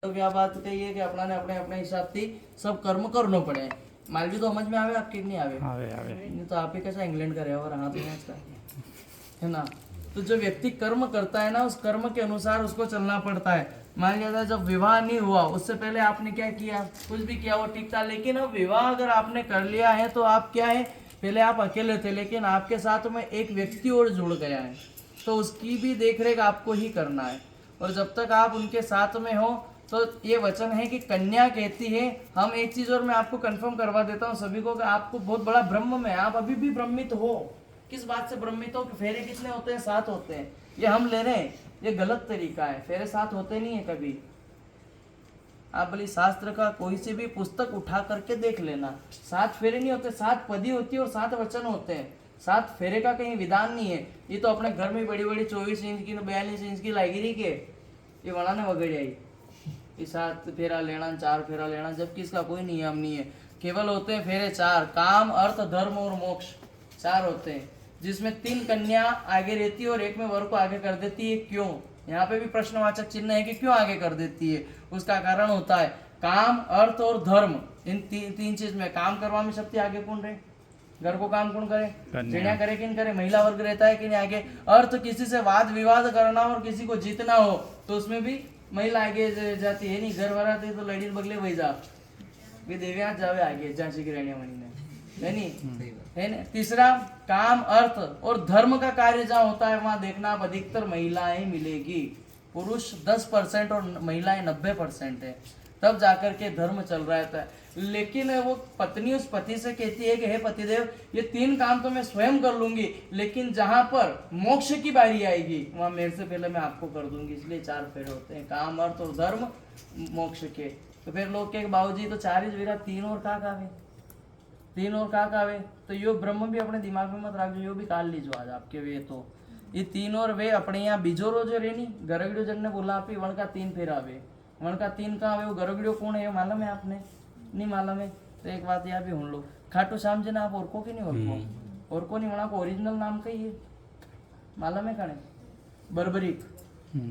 तो क्या बात कही है कि अपना ने अपने अपने हिसाब से सब कर्म करनो पड़े। माल भी तो समझ में आवे आपके नहीं आवे नहीं तो आप ही कैसा इंग्लैंड का रहे और हाथ में इसका है ना। तो जो व्यक्ति कर्म करता है ना उस कर्म के अनुसार उसको चलना पड़ता है। मान लिया था जब विवाह नहीं हुआ उससे पहले आपने क्या किया, कुछ भी किया वो ठीक था, लेकिन अब विवाह अगर आपने कर लिया है तो आप क्या है, पहले आप अकेले थे लेकिन आपके साथ में एक व्यक्ति और जुड़ गया है तो उसकी भी देखरेख आपको ही करना है। और जब तक आप उनके साथ में हो तो ये वचन है कि कन्या कहती है, हम एक चीज और मैं आपको कंफर्म करवा देता हूँ सभी को कि आपको बहुत बड़ा ब्रह्म में आप अभी भी ब्रह्मित हो। किस बात से ब्रह्मित हो कि फेरे कितने होते हैं, 7 होते हैं, ये हम ले रहे हैं, ये गलत तरीका है। फेरे 7 होते नहीं है कभी। आप भले शास्त्र का कोई से भी पुस्तक उठा करके देख लेना, 7 फेरे नहीं होते, 7 पदी होती है और 7 वचन होते हैं। 7 फेरे का कहीं विधान नहीं है। ये तो अपने घर में बड़ी बड़ी 24 इंच की 42 इंच की लाइगिरी के ये बना ने वगड़ आई 7 फेरा लेना 4 फेरा लेना, जबकि इसका कोई नियम नहीं है। केवल होते हैं फेरे 4, काम अर्थ धर्म और मोक्ष 4 होते हैं, जिसमें 3 कन्या आगे रहती है और एक में वर को आगे कर देती है। क्यों? यहाँ पे भी प्रश्नवाचक चिन्ह है कि क्यों आगे कर देती है। उसका कारण होता है काम अर्थ और धर्म, इन तीन चीज में काम करवा में शक्ति आगे कौन रहे, घर को काम कौन करे, कन्या करे कि नहीं करे, महिला वर्ग रहता है कि नहीं आगे। अर्थ किसी से वाद विवाद करना और किसी को जीतना हो तो उसमें भी महिला आगे जाती है। नहीं घर भराते तो लड़ी बगले वही जा भी देवी हाथ जावे आगे झांसी की रानी मणि ने है नहीं है ना। तीसरा काम अर्थ और धर्म का कार्य जहाँ होता है वहां देखना आप अधिकतर महिलाएं मिलेगी। पुरुष 10% और महिलाएं 90% है, तब जाकर के धर्म चल रहा था। लेकिन वो पत्नी उस पति से कहती है कि हे पतिदेव ये 3 काम तो मैं स्वयं कर लूंगी, लेकिन जहां पर मोक्ष की बारी आएगी वहां मेरे से पहले मैं आपको कर दूंगी। इसलिए 4 फेरे होते हैं, काम अर्थ और धर्म मोक्ष के। तो फिर लोग के बाबूजी तो 4 ही वीरा 3 और का कावे 3 और का कावे। तो यो ब्रह्म भी अपने दिमाग में मत रखो, यो भी काल लीजो आज आपके वे। तो ये 3 और वे अपने यहाँ बीजो रोजो रेनी गरगड़ियो जन ने बोला आप वन का 3 फेरा वे, वन का 3 का वे। वो गरगड़ियो कौन है मालूम है आपने? नहीं मालूम है तो एक बात यहाँ भी सुन लो, खाटू श्याम जी ना आप और को की नहीं और को नहीं वहाँ को ओरिजिनल नाम कही है मालूम है कने? बर्बरिक।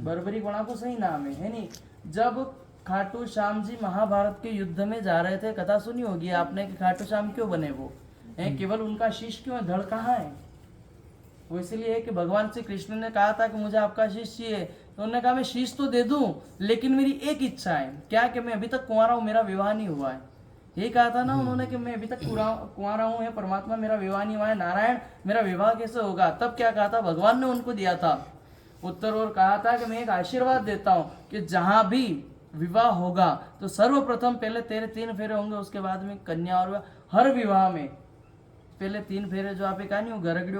बर्बरिक वहाँ को सही नाम है नहीं। जब खाटू श्याम जी महाभारत के युद्ध में जा रहे थे, कथा सुनी होगी आपने कि खाटू श्याम क्यों बने वो है, केवल उनका शीश क्यों है, धड़ कहाँ है? वो इसलिए है कि भगवान श्री कृष्ण ने कहा था कि मुझे आपका शीश चाहिए, तो उन्होंने कहा मैं शीश तो दे दूं लेकिन मेरी एक इच्छा है, क्या कि मैं अभी तक कुंवारा हूँ, मेरा विवाह नहीं हुआ है। यही कहा था ना उन्होंने कि मैं अभी तक कुंवारा हूँ, है परमात्मा मेरा विवाह नहीं हुआ है, नारायण मेरा विवाह कैसे होगा? तब क्या कहा था भगवान ने उनको दिया था उत्तर और कहा था कि मैं एक आशीर्वाद देता हूँ कि जहां भी विवाह होगा तो सर्वप्रथम पहले तेरे 3 फेरे होंगे, उसके बाद में कन्या। और हर विवाह में पहले 3 फेरे जो आप कहा नहीं वो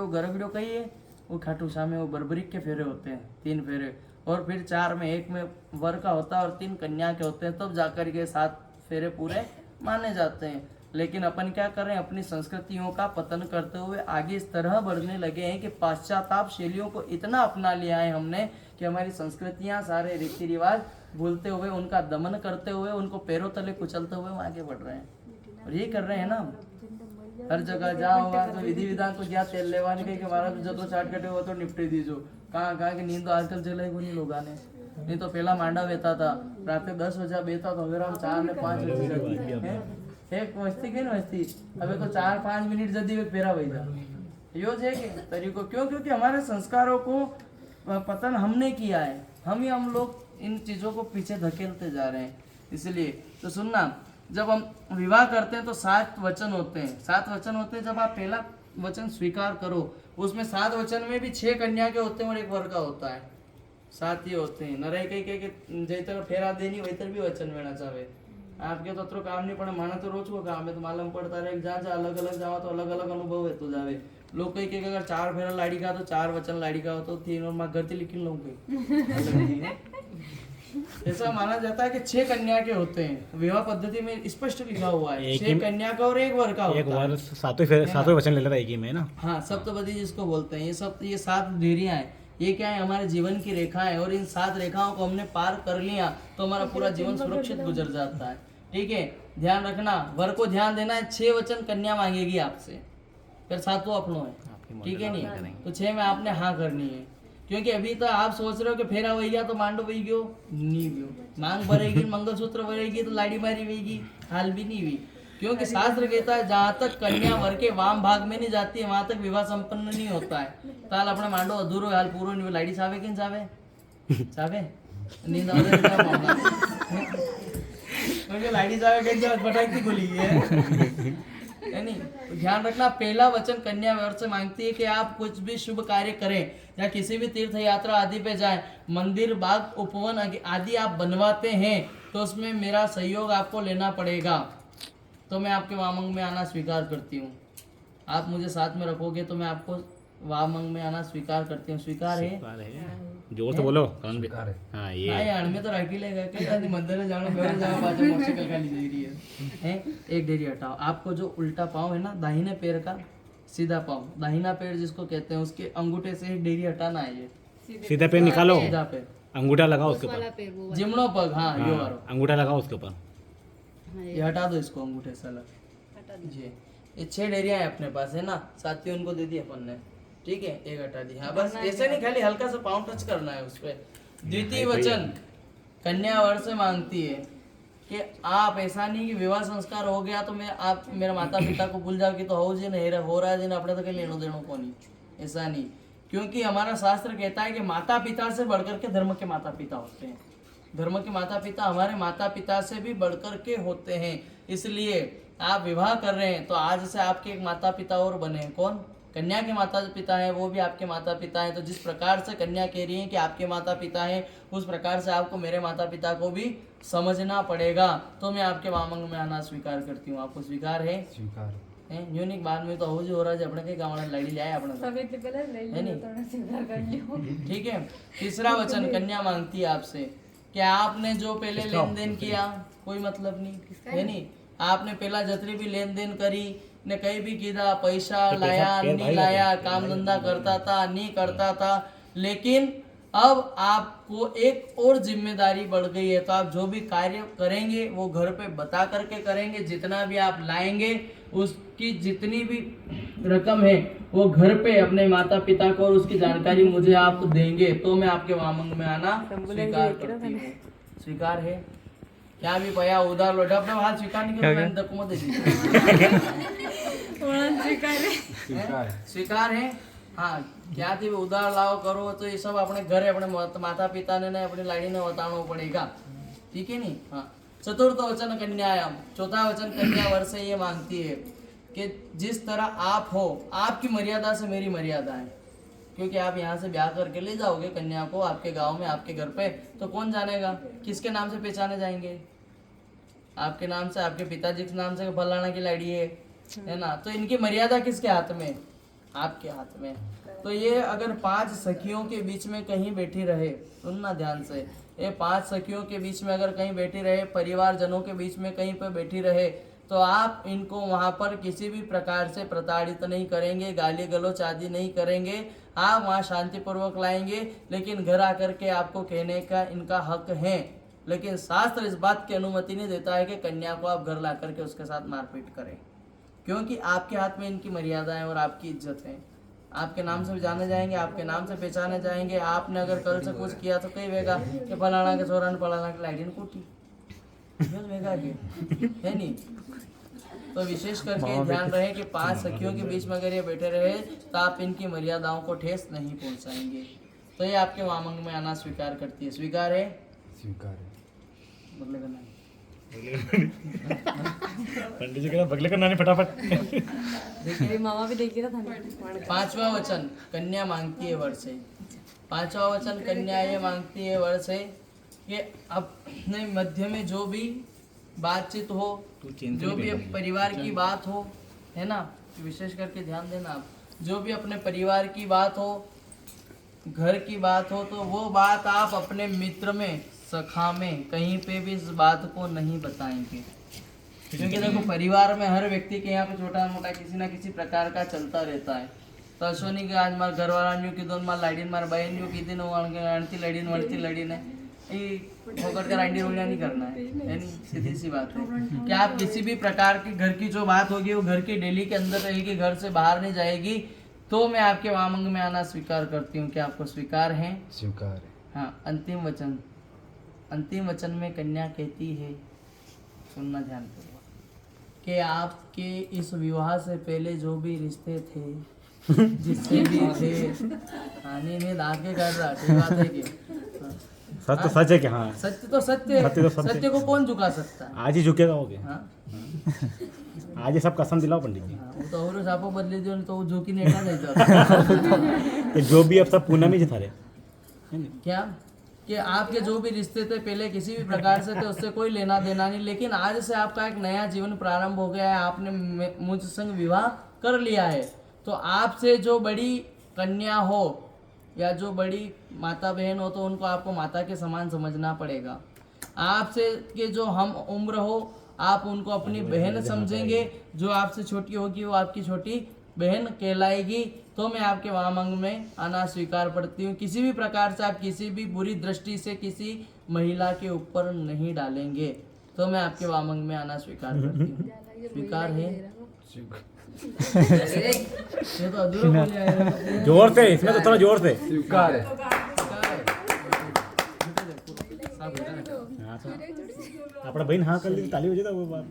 गरगड़ियो कहिए, वो खाटू श्याम वो बर्बरिक के फेरे होते हैं 3 फेरे। और फिर 4 में 1 में वर का होता है और 3 कन्या के होते हैं, तब जाकर के 7 फेरे पूरे माने जाते हैं। लेकिन अपन क्या कर रहे हैं, अपनी संस्कृतियों का पतन करते हुए आगे इस तरह बढ़ने लगे हैं कि पाश्चाताप शैलियों को इतना अपना लिया है हमने कि हमारी संस्कृतियां सारे रीति रिवाज भूलते हुए, उनका दमन करते हुए, उनको पैरों तले कुचलते हुए हम आगे बढ़ रहे हैं। और ये कर रहे हैं ना हर जगह जहाँ होगा तो विधि विधान को क्या तेल लेवा नहीं कि हमारा जो तो चाट कटे हुआ तो निपटे दीजो। कहाँ की नींद तो आजकल चले को नहीं लोगा ने, नहीं तो पहला मांडा बेता था रात 10 बजे बेता तो अगर हम 4 ने 5 बजे जाती एक मस्ती के मस्ती अबे तो 4-5 मिनट जल्दी वे फेरा वही जा यो है कि तरीको। क्यों? क्योंकि हमारे संस्कारों को पतन हमने किया है, हम लोग इन चीजों को पीछे धकेलते जा रहे हैं। इसलिए तो सुनना, जब हम विवाह करते हैं तो 7 वचन होते हैं, 7 वचन होते हैं। जब आप पहला वचन स्वीकार करो उसमें 7 वचन में भी 6 कन्या के होते हैं और 1 वर का होता है, 7 ही होते हैं। न रहे कहीं जय तरह फेरा देनी वही तरह भी वचन मेरा चाहे आपके तो अत्रो काम नहीं पड़े, माना तो रोज को काम है तो मालूम पड़ता रहे जहाँ जहाँ अलग अलग जाओ तो अलग अलग अनुभव है तो जावे। लोग कहीं के अगर 4 फेरा लाड़ी का तो 4 वचन लाड़ी का हो तो 3 और माँ घर से लिखी लोग ऐसा माना जाता है कि 6 कन्या के होते हैं। विवाह पद्धति में स्पष्ट लिखा हुआ है 6 कन्या का और 1 वर का होता है। 7 वचन ले लेता है एक ही में ना। हाँ सप्तपदी जिसको बोलते हैं, ये 7 ढेरियां हैं। ये क्या है, हमारे जीवन की रेखाएं, और इन 7 रेखाओं को हमने पार कर लिया तो हमारा पूरा जीवन सुरक्षित गुजर जाता है। ठीक है, ध्यान रखना, वर को ध्यान देना है। 6 वचन कन्या मांगेगी आपसे, फिर 7 अपनो है, ठीक है नहीं, तो 6 में आपने हाँ करनी है। क्योंकि अभी तो आप सोच रहे हो कि फेरा वही गया तो मांडो वही गयो नहीं गयो, मांग भरेगी मंगलसूत्र भरेगी तो लाड़ी मारी वहीगी, हाल भी नहीं हुई। क्योंकि शास्त्र कहता है जहाँ तक कन्या वर के वाम भाग में नहीं जाती है वहां तक विवाह संपन्न नहीं होता है। ताल अपना मांडो अधूरो हाल पूरो नहीं, लाड़ी चावे कि चावे चावे नींद आ रही है लाड़ी चावे कहीं जाओ फटाकती खुली है नहीं। तो ध्यान रखना, पहला वचन कन्या वर से मांगती है कि आप कुछ भी शुभ कार्य करें या किसी भी तीर्थ यात्रा आदि पे जाएं, मंदिर बाग उपवन आदि आप बनवाते हैं तो उसमें मेरा सहयोग आपको लेना पड़ेगा। तो मैं आपके वामंग में आना स्वीकार करती हूँ। आप मुझे साथ में रखोगे तो मैं आपको वामंग में आना स्वीकार करती हूँ। स्वीकार है? जोर से बोलो कौन भी। हाँ ये हाँ यार मैं तो रख ही लेगा कहीं मंदिर में जाना बैठ जाओ बाजू मोटरसाइकिल खाली जा रही है। एक डेरी हटाओ। आपको जो उल्टा पाँव है ना दाहिने पैर का सीधा पाँव, दाहिना पैर जिसको कहते हैं, उसके अंगूठे से एक डेरी हटाना है। ये सीधा पैर निकालो, सीधा पैर, अंगूठा लगाओ उसके ऊपर, जिमनो पग, हाँ यो वाला अंगूठा लगाओ उसके ऊपर। ये हटा दो इसको अंगूठे से अलग जी। ये 6 डेरियां हैं अपने पास है ना, साथी उनको दे दी अपन ने, ठीक है। एक हटा दी, हाँ बस ऐसे नहीं, खाली हल्का सा पाँव टच करना है उस पर। द्वितीय वचन कन्या वर से मांगती है कि आप ऐसा नहीं कि विवाह संस्कार हो गया तो मैं आप मेरे माता पिता को भूल जाओ कि तो हो जी नहीं हो रहा है जी अपने तो कहीं लेनो देनो को नहीं, ऐसा नहीं। क्योंकि हमारा शास्त्र कहता है कि माता पिता से बढ़कर के धर्म के माता पिता होते हैं। धर्म के माता पिता हमारे माता पिता से भी बढ़कर के होते हैं। इसलिए आप विवाह कर रहे हैं तो आज से आपके एक माता पिता और बने। कौन? कन्या के माता पिता हैं, वो भी आपके माता पिता हैं। तो जिस प्रकार से कन्या कह रही है कि आपके माता पिता हैं, उस प्रकार से आपको मेरे माता पिता को भी समझना पड़ेगा। तो मैं आपके वामंग में आना स्वीकार करती हूँ। आपको स्वीकार है? स्वीकार है यूनिक बाद में तो हो जो हो रहा है अपने कई गाँव लड़ी ले आए अपने है नहीं, ठीक है। तीसरा वचन कन्या मांगती है आपसे कि आपने जो पहले लेन देन किया कोई मतलब नहीं है नहीं, आपने पहला जतरी भी लेन देन करी ने कहीं भी कीधा, पैसा लाया नहीं लाया, काम धंधा करता था नहीं करता था, लेकिन अब आपको एक और जिम्मेदारी बढ़ गई है। तो आप जो भी कार्य करेंगे वो घर पे बता करके करेंगे। जितना भी आप लाएंगे उसकी जितनी भी रकम है वो घर पे अपने माता पिता को और उसकी जानकारी मुझे आप देंगे। तो मैं आपके वामंग में आना स्वीकार करती हूँ। स्वीकार है? क्या भी पया उधार लौटा अपने हाथ स्वीकार नहीं करो दकुम दे स्वीकार है? हाँ, क्या थी उधार लाओ करो तो ये सब अपने घर अपने माता पिता ने अपनी लाड़ी ने बताना पड़ेगा, ठीक है नहीं। हाँ, चतुर्थ वचन कन्यायाम, चौथा वचन कन्या वर से ये मांगती है कि जिस तरह आप हो आपकी मर्यादा से मेरी मर्यादा है। क्योंकि आप यहाँ से ब्याह करके ले जाओगे कन्या को आपके गांव में आपके घर पे, तो कौन जानेगा? किसके नाम से पहचाने जाएंगे? आपके नाम से, आपके पिताजी के नाम से फलाना की लाड़ी है ना। तो इनकी मर्यादा किसके हाथ में? आपके हाथ में। तो ये अगर 5 सखियों के बीच में कहीं बैठी रहे, सुनना ध्यान से, ये 5 सखियों के बीच में अगर कहीं बैठी रहे, परिवार जनों के बीच में कहीं पर बैठी रहे, तो आप इनको वहाँ पर किसी भी प्रकार से प्रताड़ित नहीं करेंगे, गाली गलौच आदि नहीं करेंगे। आप वहाँ शांतिपूर्वक लाएंगे, लेकिन घर आकर के आपको कहने का इनका हक है। लेकिन शास्त्र इस बात की अनुमति नहीं देता है कि कन्या को आप घर ला करके उसके साथ मारपीट करें, क्योंकि आपके हाथ में इनकी मर्यादाएं और आपकी इज्जत है। आपके नाम से भी जाने जाएंगे, आपके नाम से पहचाने जाएंगे। आपने अगर कल से कुछ किया तो कहीं वेगा कि फलाना के छोरा ने फलाना की लाइडिन कोटी वेगा के है नहीं। तो विशेष करके ध्यान रहे कि 5 सखियों के बीच में अगर ये बैठे रहे तो आप इनकी मर्यादाओं को ठेस नहीं पहुंचाएंगे। तो ये आपके वामंग में आना स्वीकार करती है। स्वीकार है? स्वीकार है। बदले करना पंडित जी कहना बगले करना नहीं फटाफट। देखिए मामा भी देख रहा था। 5वां वचन कन्या मांगती है वर से। 5वां वचन कन्या ये मांगती है वर से कि अपने मध्य में जो भी बातचीत हो, जो भी परिवार की बात हो, है ना, विशेष करके ध्यान देना आप, जो भी अपने परिवार की बात हो, घर की बात हो, तो वो बात आप अपने मित्र में, सखा में, कहीं पे भी इस बात को नहीं बताएंगे। क्योंकि देखो परिवार में हर व्यक्ति के यहाँ पे छोटा मोटा किसी ना किसी प्रकार का चलता रहता है। तो अश्वनी के आज मार घर वाला न्यू की दोन मार लाइडिन मार बहन न्यू की दिन अड़ती लड़ीन है होकर कर आंटी रोलियां नहीं करना है नहीं, सीधी सी बात है कि आप किसी भी प्रकार की घर की जो बात होगी वो घर की डेली के अंदर रहेगी, घर से बाहर नहीं जाएगी। तो मैं आपके वामंग में आना स्वीकार करती हूँ। क्या आपको स्वीकार है? स्वीकार है। हाँ, अंतिम वचन में कन्या कहती है, सुनना ध्यानपूर्वक, कि आपके इस विवाह से पहले जो भी रिश्ते थे जिससे भी थे, हाँ नहीं दांत के काट रहा, ठीक बात है कि सच तो सच है कि हाँ सत्य तो सत्य सत्य तो है, सत्य। सत्य को कौन झुका सकता है? आज ही झुकेगा हो गया। हाँ आज ही सब कसम दिलाओ पंडित जी हाँ, वो तो और सापो बदले दियो तो वो झुकी नेटा जाता कि जो भी अब सब पूनम ही जिता रहे। क्या कि आपके जो भी रिश्ते थे पहले किसी भी प्रकार से थे उससे कोई लेना देना नहीं, लेकिन आज से आपका एक नया जीवन प्रारंभ हो गया है। आपने मुझ संग विवाह कर लिया है, तो आपसे जो बड़ी कन्या हो या जो बड़ी माता बहन हो तो उनको आपको माता के समान समझना पड़ेगा। आपसे के जो हम उम्र हो आप उनको अपनी बहन समझेंगे, जो आपसे छोटी होगी वो आपकी छोटी बहन कहलाएगी। तो मैं आपके वामंग में आना स्वीकार करती हूँ। किसी भी प्रकार से आप किसी भी बुरी दृष्टि से किसी महिला के ऊपर नहीं डालेंगे, तो मैं आपके वामंग में आना स्वीकार करती हूँ। स्वीकार है? ये तो अधूरा बोल जाएगा। जोर से, इसमें तो थोड़ा जोर से। स्वीकार है। अपना बहन हाँ कर ली ताली हो जाता वो बात।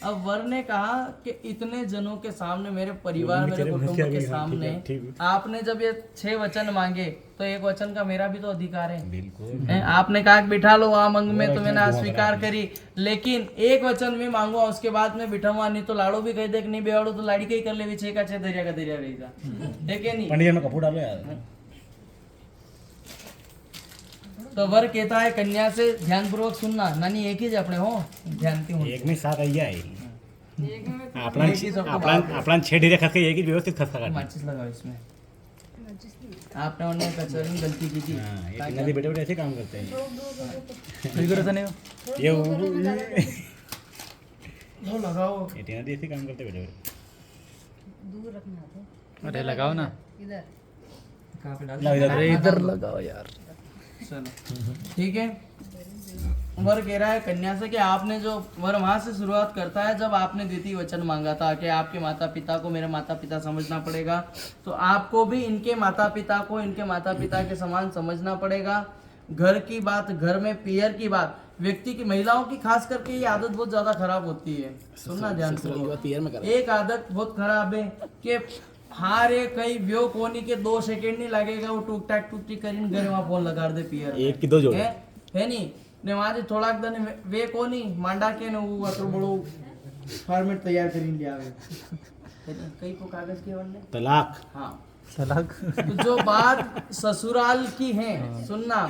अब वर ने कहा कि इतने जनों के सामने, मेरे परिवार मेरे कुटुंब के सामने आपने जब ये 6 वचन मांगे तो एक वचन का मेरा भी तो अधिकार है। बिल्कुल। आपने कहा कि बिठा लो वामंग में, तो मैंने आज स्वीकार करी, लेकिन एक वचन में मांगूंगा उसके बाद में बिठाऊंगा, नहीं तो लाड़ो भी कह दे नहीं बेवाड़ो तो लाड़ी का ही कर ले भी 6 का 6 दरिया का दरिया रहेगा, ठीक है नहीं? पंडित जी में कपूर डालो यार। तो वर कहता है कन्या से, ध्यानपूर्वक सुनना नानी, एक ही ज अपने हो ध्यान की एक में साथ आई है आपला 6 ढेरे खसके एक ही व्यवस्थित खसका काट। माचिस लगाओ इसमें। आपने उन्हें कचौरी गलती की थी। हाँ, ये बेटे बेटे ऐसे काम करते हैं। ये वो लगाओ। ये टीना दी ऐसे काम करते बेटे बेटे। दूर रखना। अरे लगाओ ना। इधर कहाँ पे डाल? ना इधर। अरे इधर लगाओ यार। चलो ठीक है। वर कह रहा है कन्या से कि आपने जो वर वहां से शुरुआत करता है जब आपने द्वितीय वचन मांगा था कि आपके माता पिता को मेरे माता पिता समझना पड़ेगा, तो आपको भी इनके माता पिता को इनके माता पिता के समान समझना पड़ेगा। घर की बात, घर में पियर की बात, व्यक्ति की महिलाओं की खास करके ये आदत बहुत ज्यादा खराब होती है। सुनना ध्यान से, एक आदत बहुत खराब है कि हारे कई व्यो कोनी के 2 सेकंड नहीं लगेगा वो टूक टाक करीन घर वहाँ फोन लगा दे पियर एक की 2 जोड़े है नहीं ने वहाँ थोड़ा दन वे कोनी मांडा के ने वो अतर बड़ो फॉर्मेट तैयार करीन लिया वे कई को कागज के वरने तलाक। हाँ तलाक। तो जो बात ससुराल की है, सुनना,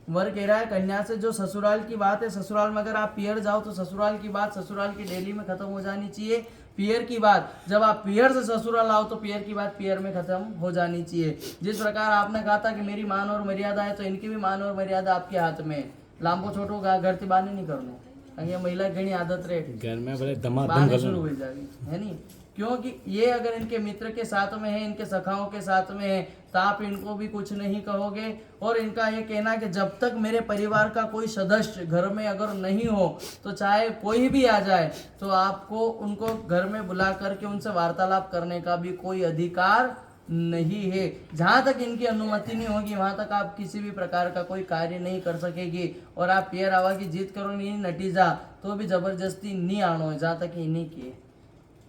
वर कह रहा है कन्या से जो ससुराल की बात है, ससुराल में अगर आप पियर जाओ तो ससुराल की बात ससुराल की डेली में खत्म हो जानी चाहिए। पियर की बात जब आप पियर से ससुराल आओ तो पियर की बात पियर में खत्म हो जानी चाहिए। जिस प्रकार आपने कहा था कि मेरी मान और मर्यादा है, तो इनकी भी मान और मर्यादा आपके हाथ में। लांबो छोटो घर से बाहर नहीं करना, अगर महिला घनी आदत रहे घर में बोले दमा बाहर शुरू हो जाएगी, है नहीं? क्योंकि ये अगर इनके मित्र के साथ में है, इनके सखाओं के साथ में है, तो आप इनको भी कुछ नहीं कहोगे। और इनका ये कहना कि जब तक मेरे परिवार का कोई सदस्य घर में अगर नहीं हो तो चाहे कोई भी आ जाए तो आपको उनको घर में बुला करके उनसे वार्तालाप करने का भी कोई अधिकार नहीं है। जहाँ तक इनकी अनुमति नहीं होगी वहाँ तक आप किसी भी प्रकार का कोई कार्य नहीं कर सकेगी। और आप पियर आवा की जीत करो नहीं नतीजा तो भी जबरदस्ती नहीं आनो, जहाँ तक इन्हीं की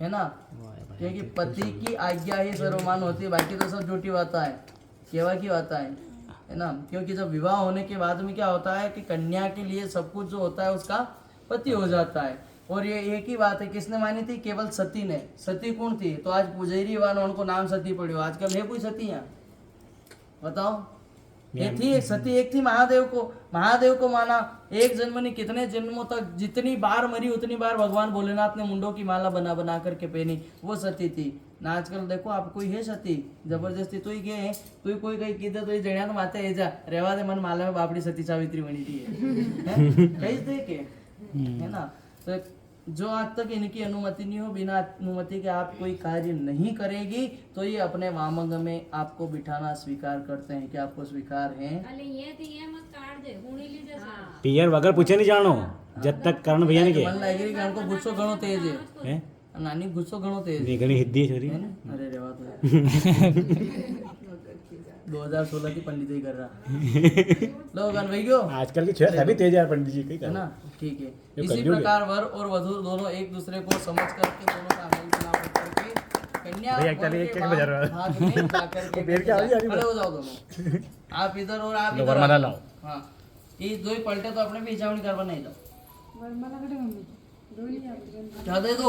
है ना, क्योंकि पति की आज्ञा ही सर्वमान होती है, बाकी तो सब झूठी बातें है, केवा की बातें है ना। क्योंकि जब विवाह होने के बाद में क्या होता है कि कन्या के लिए सब कुछ जो होता है उसका पति हो जाता है। और ये एक ही बात है, किसने मानी थी? केवल सती ने। सती कौन थी? तो आज पुजेरी वाला उनको नाम सती पड़ियो, आजकल है कोई सती यहाँ? बताओ। ये थी एक सती, एक थी महादेव को माना। एक जन्म ने कितने जन्मों तक जितनी बार मरी उतनी बार भगवान भोलेनाथ ने मुंडों की माला बना बना करके पहनी, वो सती थी ना। आजकल देखो आप कोई है सती, जबरदस्ती तो ही गए तो कोई कहीं कीधे तो जड़िया तो माते है जा रेवा दे मन माला में बापड़ी सती सावित्री बनी थी कहीं देखे है ना। तो जो आज तक इनकी अनुमति नहीं हो, बिना अनुमति के आप कोई कार्य नहीं करेगी, तो ये अपने वामंग में आपको बिठाना स्वीकार करते हैं। कि आपको स्वीकार है? पियर वगैरह पूछे नहीं जानो जब तक करण भैया ने के मन लगेगी कि हमको पूछो घणो तेज है। નાની ગુસ્સો ઘણો તેજ ये घणी हिद्दी है छोरी है ना अरे रेवा तो 2016 की पंडित कर रहा लो गान भाई क्यों आजकल की छह सभी तेज यार पंडित जी कई है ना ठीक है ये इसी कलयुग है। प्रकार वर और वधू दोनों एक दूसरे को समझ करके दोनों का आंगन चुनाव करके कन्या भैया, वर एक के बजा बाद रहा है। हाथ में जाकर के पेड़ की आवाज़ आ रही है। खड़े हो जाओ दोनों आप इधर और आप लो, इधर वरमाला आओ। लाओ। हाँ ये दो ही पलटे तो अपने भी हिसाब नहीं करवा नहीं जाओ वरमाला कडे मम्मी दोन्ही ज्यादा ही तो